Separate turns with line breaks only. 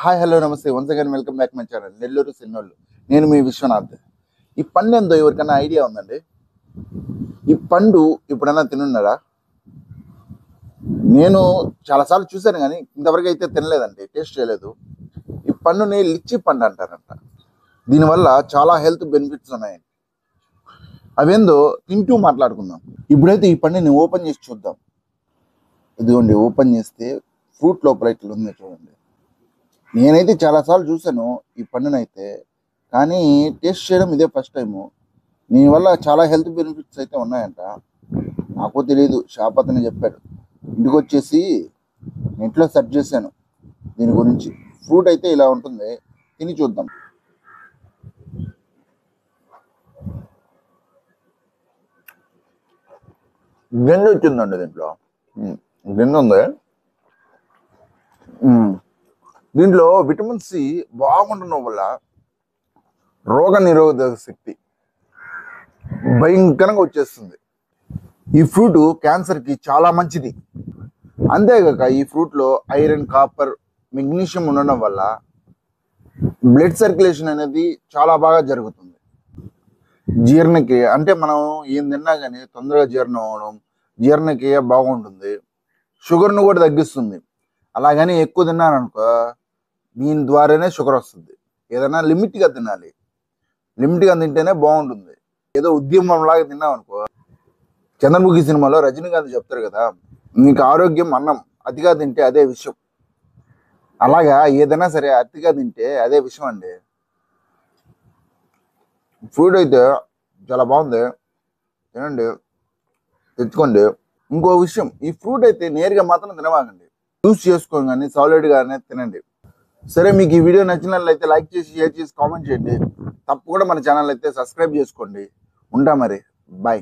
Hi hello నమస్తే once again welcome back my channel Nellore సిన్నోళ్ళు. నేను మీ విశ్వనాథ్. ఈ పండు ఏందో ఎవరికైనా ఐడియా ఉందండి? ఈ పండు ఇప్పుడైనా తినున్నారా? నేను చాలాసార్లు చూశాను కానీ ఇంతవరకు అయితే తినలేదండి, టేస్ట్ చేయలేదు. ఈ పండుని లిచ్చి పండు అంటారంట. దీనివల్ల చాలా హెల్త్ బెనిఫిట్స్ ఉన్నాయి. అవేందో తింటూ మాట్లాడుకుందాం. ఇప్పుడైతే ఈ పండుని ఓపెన్ చేసి చూద్దాం. ఇదిగోండి, ఓపెన్ చేస్తే ఫ్రూట్ లోపల ఇట్లా ఉంది చూడండి. నేనైతే చాలాసార్లు చూశాను ఈ పండునైతే, కానీ టేస్ట్ చేయడం ఇదే ఫస్ట్ టైము. దీనివల్ల చాలా హెల్త్ బెనిఫిట్స్ అయితే ఉన్నాయంట. నాకు తెలియదు, షాప్ అతను చెప్పాడు. ఇంటికి వచ్చేసి నెట్లో సెర్చ్ చేశాను దీని గురించి. ఫ్రూట్ అయితే ఇలా ఉంటుంది, తిని చూద్దాం. గిన్నె వచ్చిందండి దీంట్లో, గిన్నె ఉంది. దీంట్లో విటమిన్ సి బాగుండడం వల్ల రోగ నిరోధక శక్తి భయంకరంగా వచ్చేస్తుంది. ఈ ఫ్రూట్ క్యాన్సర్కి చాలా మంచిది. అంతేగాక ఈ ఫ్రూట్లో ఐరన్, కాపర్, మెగ్నీషియం ఉండడం వల్ల బ్లడ్ సర్క్యులేషన్ అనేది చాలా బాగా జరుగుతుంది. జీర్ణక్రియ అంటే మనం ఏం తిన్నా కానీ తొందరగా జీర్ణం అవ్వడం, జీర్ణక్రియ బాగుంటుంది. షుగర్ను కూడా తగ్గిస్తుంది. అలాగని ఎక్కువ తిన్నాను అనుకో, దీని ద్వారానే షుగర్ వస్తుంది. ఏదైనా లిమిట్గా తినాలి, లిమిట్గా తింటేనే బాగుంటుంది. ఏదో ఉద్యమంలాగా తిన్నాం అనుకో, చంద్రముఖి సినిమాలో రజనీకాంత్ చెప్తారు కదా, నీకు ఆరోగ్యం అన్నం, అతిగా తింటే అదే విషయం. అలాగా ఏదైనా సరే అతిగా తింటే అదే విషయం అండి. ఫ్రూట్ అయితే చాలా బాగుంది, తినండి, తెచ్చుకోండి. ఇంకో విషయం, ఈ ఫ్రూట్ అయితే నేరుగా మాత్రం తినవాకండి, జ్యూస్ చేసుకొని కానీ సాలిడ్గానే తినండి. సరే, మీకు ఈ వీడియో నచ్చినట్లయితే లైక్ చేసి, షేర్ చేసి, కామెంట్ చేయండి. తప్పకుండా మన ఛానల్ అయితే సబ్స్క్రైబ్ చేసుకోండి. ఉంటా మరి, బాయ్.